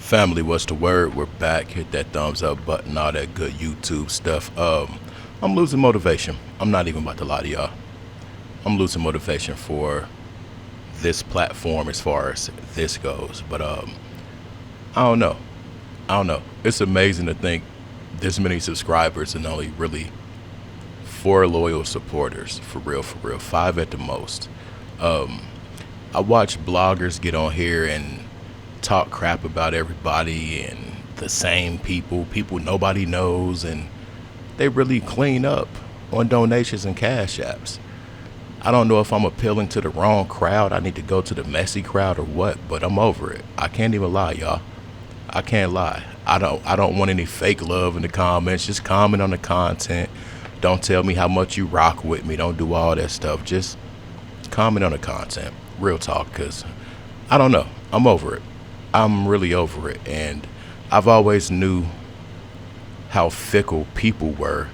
Family, what's the word? We're back. Hit that thumbs up button, all that good YouTube stuff. I'm losing motivation. I'm not even about to lie to y'all. I'm losing motivation for this platform as far as this goes. But I don't know. I don't know. It's amazing to think this many subscribers and only really 4 loyal supporters. For real, for real. 5 at the most. I watch bloggers get on here and talk crap about everybody and the same people nobody knows, and they really clean up on donations and cash apps. I don't know if I'm appealing to the wrong crowd. I need to go to the messy crowd or what, but I'm over it. I can't even lie, y'all. I can't lie. I don't want any fake love in the comments. Just comment on the content. Don't tell me how much you rock with me. Don't do all that stuff. Just comment on the content. Real talk, because I don't know. I'm over it. I'm really over it. And I've always knew how fickle people were,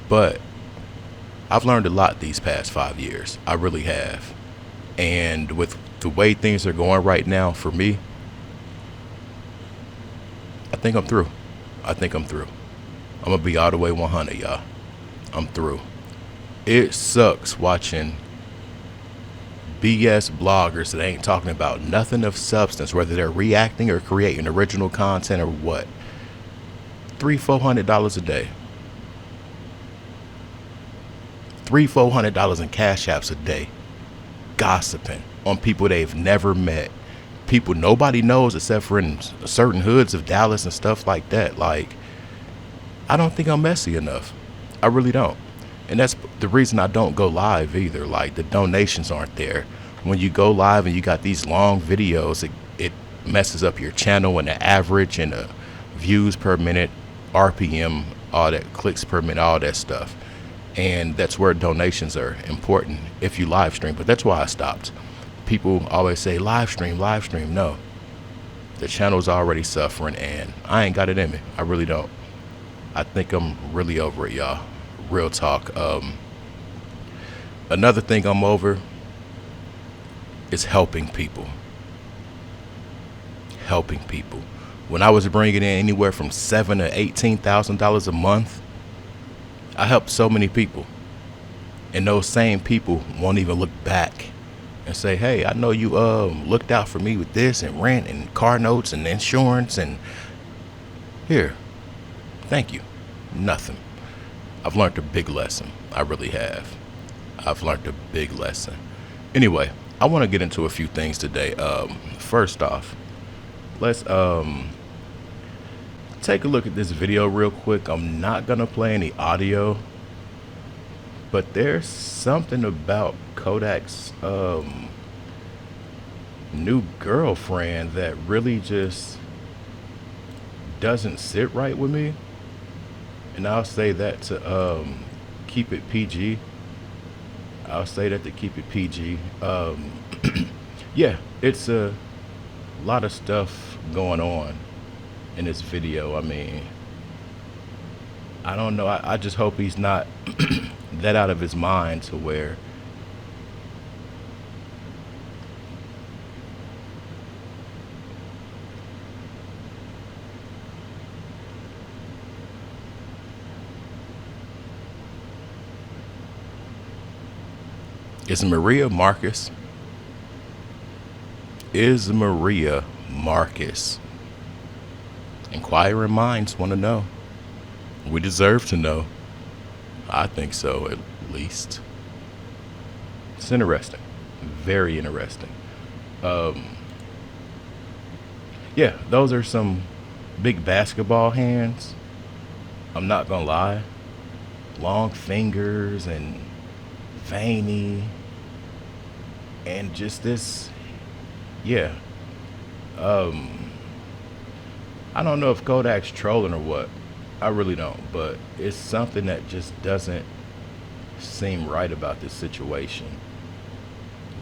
but I've learned a lot these past 5 years. I really have. And with the way things are going right now for me, I think I'm through. I think I'm through. I'm going to be all the way 100, y'all. I'm through. It sucks watching BS bloggers that ain't talking about nothing of substance, whether they're reacting or creating original content or what. $300-400 a day. $300-400 in cash apps a day, gossiping on people they've never met, people nobody knows except for in certain hoods of Dallas and stuff like that. Like, I don't think I'm messy enough. I really don't. And that's the reason I don't go live either. Like, the donations aren't there. When you go live and you got these long videos, it messes up your channel and the average and the views per minute, RPM, all that, clicks per minute, all that stuff. And that's where donations are important if you live stream. But that's why I stopped. People always say live stream, live stream. No, the channel's already suffering and I ain't got it in me. I really don't. I think I'm really over it, y'all. Real talk. Another thing I'm over is helping people. Helping people. When I was bringing in anywhere from $7,000 to $18,000 a month, I helped so many people. And those same people won't even look back and say, hey, I know you looked out for me with this and rent and car notes and insurance and here, thank you. Nothing. I've learned a big lesson. I really have. I've learned a big lesson. Anyway, I want to get into a few things today. First off, let's take a look at this video real quick. I'm not going to play any audio, but there's something about Kodak's new girlfriend that really just doesn't sit right with me. And I'll say that to keep it PG. I'll say that to keep it PG. Yeah, it's a lot of stuff going on in this video. I mean, I don't know. I just hope he's not that out of his mind to where Is Maria Marcus? Is Maria Marcus? Inquiring minds want to know. We deserve to know. I think so, at least. It's interesting. Very interesting. Yeah, those are some big basketball hands. I'm not gonna lie. Long fingers and veiny. And just this, yeah. I don't know if Kodak's trolling or what. I really don't. But it's something that just doesn't seem right about this situation.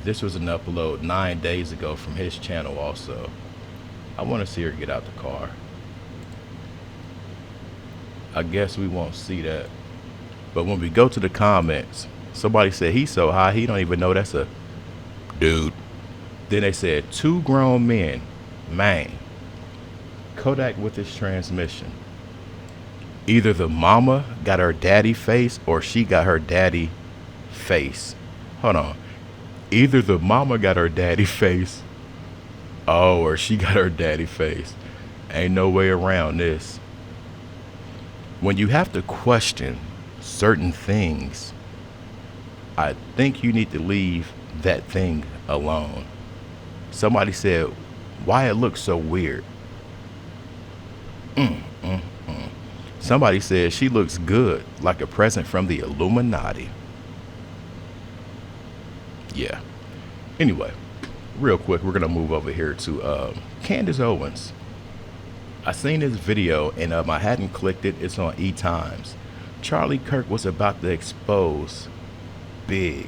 This was an upload 9 days ago from his channel also. I want to see her get out the car. I guess we won't see that. But when we go to the comments, somebody said he's so high he don't even know that's a dude. Then they said 2 grown men. Man, Kodak with his transmission. Either the mama got her daddy face or she got her daddy face. Hold on. Either the mama got her daddy face, oh, or she got her daddy face. Ain't no way around this. When you have to question certain things, I think you need to leave that thing alone. Somebody said, why it looks so weird? Somebody said she looks good, like a present from the Illuminati. Yeah. Anyway, real quick, we're gonna move over here to Candace Owens. I seen this video and I hadn't clicked it. It's on E-Times. Charlie Kirk was about to expose big,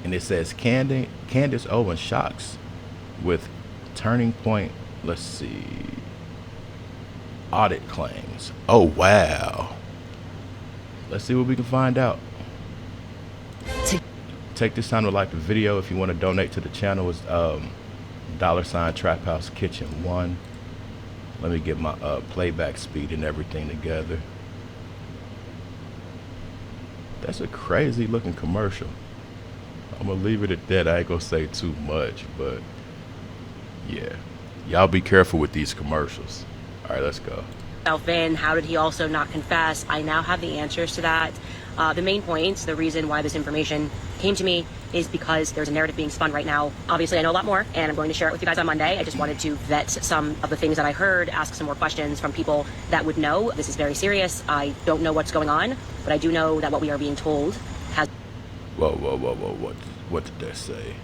and it says Candace Owens shocks with turning point. Let's see. Audit claims. Oh wow. Let's see what we can find out. Take this time to like the video. If you want to donate to the channel, it's $ Trap House Kitchen 1. Let me get my playback speed and everything together. That's a crazy looking commercial. I'm gonna leave it at that. I ain't gonna say too much, but yeah, y'all be careful with these commercials. All right, let's go. In, how did he also not confess? I now have the answers to that. The main point, the reason why this information came to me is because there's a narrative being spun right now. Obviously, I know a lot more, and I'm going to share it with you guys on Monday. I just wanted to vet some of the things that I heard, ask some more questions from people that would know. This is very serious. I don't know what's going on, but I do know that what we are being told has... Whoa. What did that say?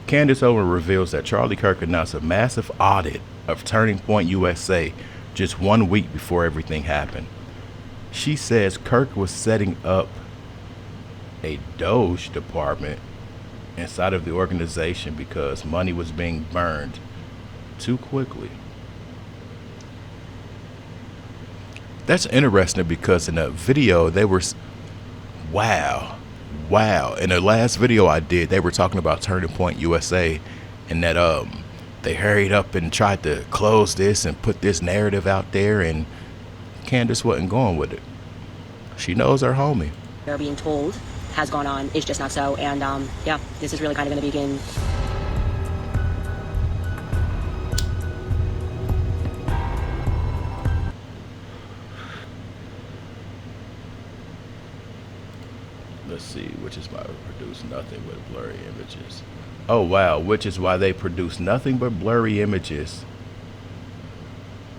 Candace Owens reveals that Charlie Kirk announced a massive audit of Turning Point USA just 1 week before everything happened. She says Kirk was setting up a Doge department inside of the organization because money was being burned too quickly. That's interesting because in the video they were, wow. In the last video I did, they were talking about Turning Point USA and that they hurried up and tried to close this and put this narrative out there, and Candace wasn't going with it. She knows her homie. They're being told has gone on is just not so, and yeah, this is really kind of going to begin. Let's see, which is why we produce nothing but blurry images. Oh wow, which is why they produce nothing but blurry images.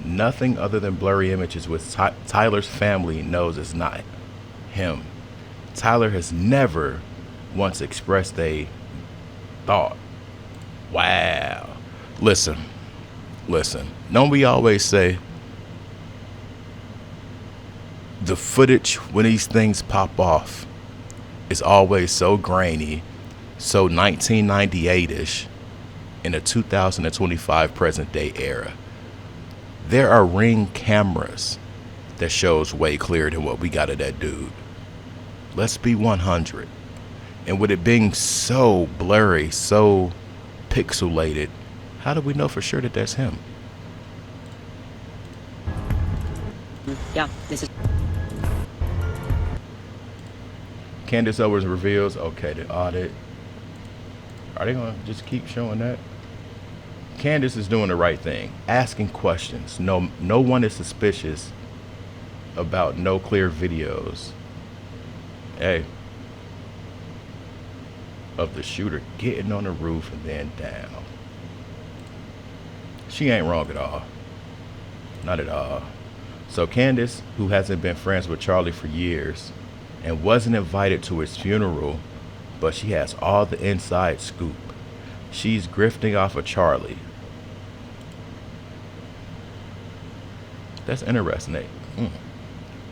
Nothing other than blurry images, which Tyler's family knows is not him. Tyler has never once expressed a thought. Wow. Listen. Don't we always say the footage when these things pop off is always so grainy, so 1998-ish in a 2025 present day era. There are Ring cameras that shows way clearer than what we got of that dude. Let's be 100. And with it being so blurry, so pixelated, how do we know for sure that that's him? Yeah, this is... Candace Owens reveals, okay, the audit. Are they gonna just keep showing that? Candace is doing the right thing, asking questions. No one is suspicious about no clear videos. Hey, of the shooter getting on the roof and then down. She ain't wrong at all. Not at all. So Candace, who hasn't been friends with Charlie for years and wasn't invited to his funeral, but she has all the inside scoop. She's grifting off of Charlie. That's interesting.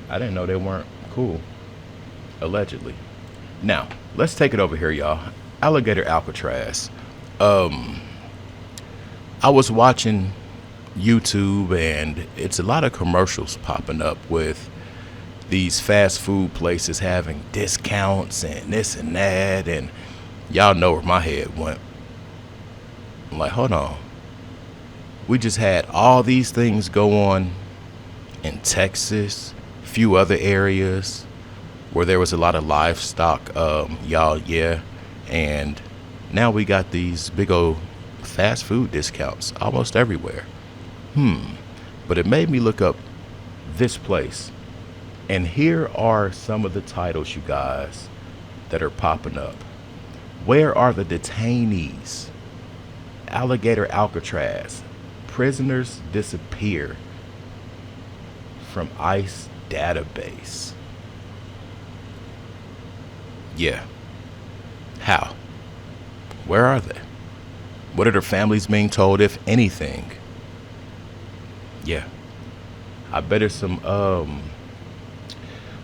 I didn't know they weren't cool. Allegedly. Now, let's take it over here, y'all. Alligator Alcatraz. I was watching YouTube and it's a lot of commercials popping up with these fast food places having discounts and this and that, and y'all know where my head went. I'm like, hold on. We just had all these things go on in Texas, a few other areas where there was a lot of livestock, and now we got these big old fast food discounts almost everywhere. But it made me look up this place, and here are some of the titles, you guys, that are popping up. Where are the detainees? Alligator Alcatraz. Prisoners disappear from ICE database. Yeah. How? Where are they? What are their families being told, if anything? Yeah. I bet there's some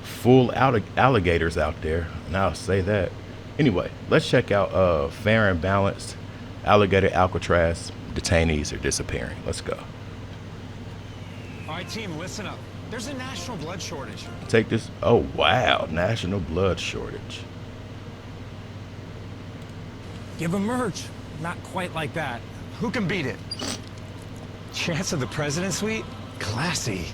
full alligators out there, and I'll say that. Anyway, let's check out Fair and Balanced. Alligator Alcatraz. Detainees are disappearing. Let's go. All right, team, listen up. There's a national blood shortage. Take this. Oh, wow. National blood shortage. Give a merch. Not quite like that. Who can beat it? Chance of the President's Suite? Classy.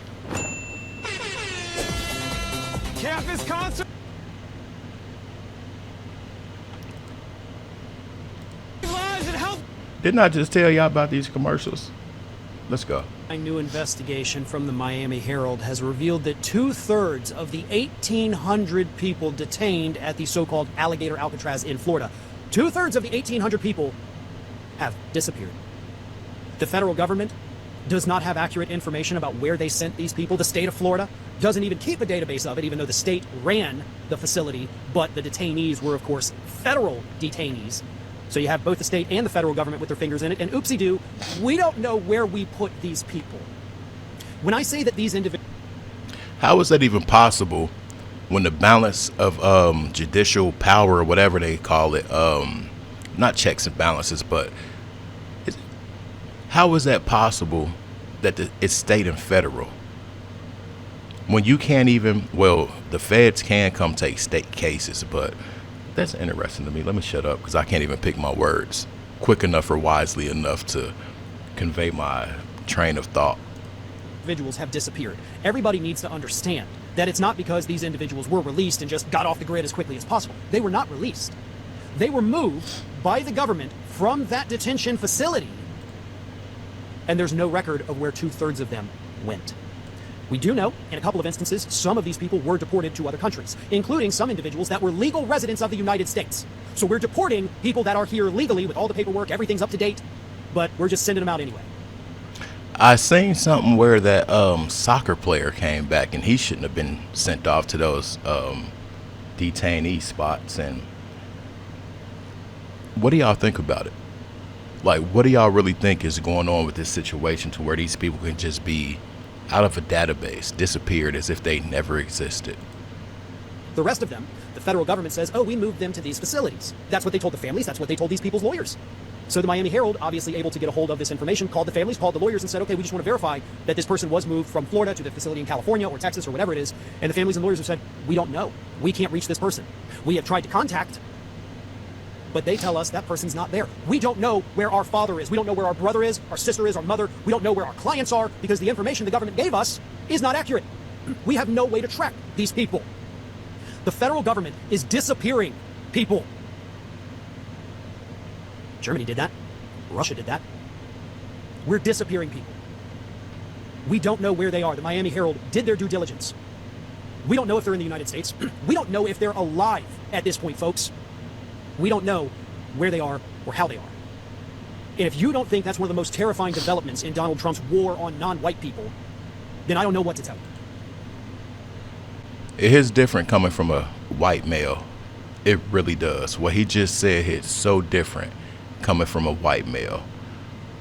Campus concert. Lives and health. Didn't I just tell y'all about these commercials? Let's go. A new investigation from the Miami Herald has revealed that 2/3 of the 1,800 people detained at the so-called Alligator Alcatraz in Florida, 2/3 of the 1,800 people have disappeared. The federal government does not have accurate information about where they sent these people. The state of Florida doesn't even keep a database of it, even though the state ran the facility, but the detainees were, of course, federal detainees. So you have both the state and the federal government with their fingers in it, and oopsie-doo, we don't know where we put these people. When I say that these individuals... How is that even possible when the balance of judicial power, or whatever they call it, not checks and balances, but how is that possible that it's state and federal? When you can't even, well, the feds can come take state cases, but that's interesting to me. Let me shut up because I can't even pick my words quick enough or wisely enough to convey my train of thought. Individuals have disappeared. Everybody needs to understand that it's not because these individuals were released and just got off the grid as quickly as possible. They were not released. They were moved by the government from that detention facility, and there's no record of where 2/3 of them went. We do know, in a couple of instances, some of these people were deported to other countries, including some individuals that were legal residents of the United States. So we're deporting people that are here legally with all the paperwork, everything's up to date, but we're just sending them out anyway. I seen something where that soccer player came back and he shouldn't have been sent off to those detainee spots. And what do y'all think about it? Like, what do y'all really think is going on with this situation to where these people can just be out of a database, disappeared as if they never existed? The rest of them, the federal government says, oh, we moved them to these facilities. That's what they told the families. That's what they told these people's lawyers. So the Miami Herald, obviously able to get a hold of this information, called the families, called the lawyers, and said, okay, we just want to verify that this person was moved from Florida to the facility in California or Texas or whatever it is. And the families and lawyers have said, we don't know. We can't reach this person. We have tried to contact, but they tell us that person's not there. We don't know where our father is. We don't know where our brother is, our sister is, our mother. We don't know where our clients are because the information the government gave us is not accurate. We have no way to track these people. The federal government is disappearing people. Germany did that. Russia did that. We're disappearing people. We don't know where they are. The Miami Herald did their due diligence. We don't know if they're in the United States. We don't know if they're alive at this point, folks. We don't know where they are or how they are. And if you don't think that's one of the most terrifying developments in Donald Trump's war on non-white people, then I don't know what to tell you. It is different coming from a white male. It really does. What he just said hits so different coming from a white male.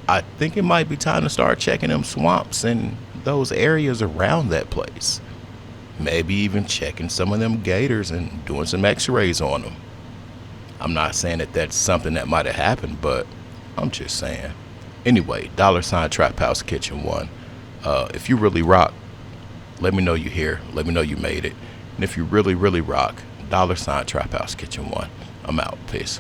I think it might be time to start checking them swamps and those areas around that place. Maybe even checking some of them gators and doing some x-rays on them. I'm not saying that that's something that might have happened, but I'm just saying. Anyway, $ Trap House Kitchen 1. If you really rock, let me know you here. Let me know you made it. And if you really, really rock, $ Trap House Kitchen 1. I'm out. Peace.